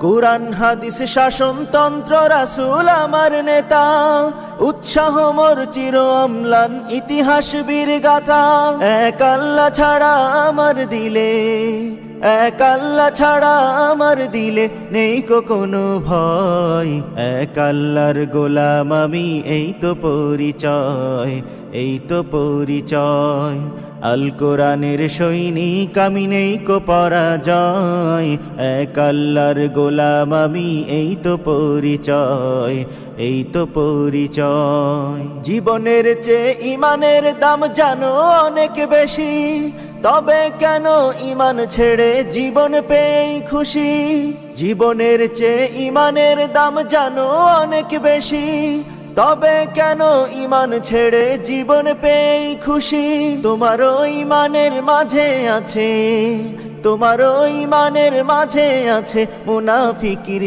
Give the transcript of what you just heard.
কুরআন হাদিস শাসনতন্ত্র রাসূল আমার নেতা, উৎসাহ মোর চির অম্লান ইতিহাস বীর গাথা। এক আল্লাহ ছাড়া আমার দিলে, এক আল্লাহ ছাড়া আমার দিলে নেই কোনো ভয়। এক আল্লাহর গোলাম আমি, এই তো পরিচয়, এই তো পরিচয়। আল কোরআনের সৈনিক আমি, নেই কো পরাজয়। এক আল্লাহর গোলাম আমি, এই তো পরিচয়, এই তো পরিচয়। জীবনের চেয়ে ইমানের দাম জানো অনেক বেশি, তবে কেন ইমান ছেড়ে জীবন পেয়েই খুশি। জীবনের চেয়ে ইমানের দাম জানো অনেক বেশি, তবে কেন ইমান ছেড়ে জীবন পেয়েই খুশি। তোমারও ইমানের মাঝে আছে, তোমারও ইমানের মাঝে আছে মুনাফিকির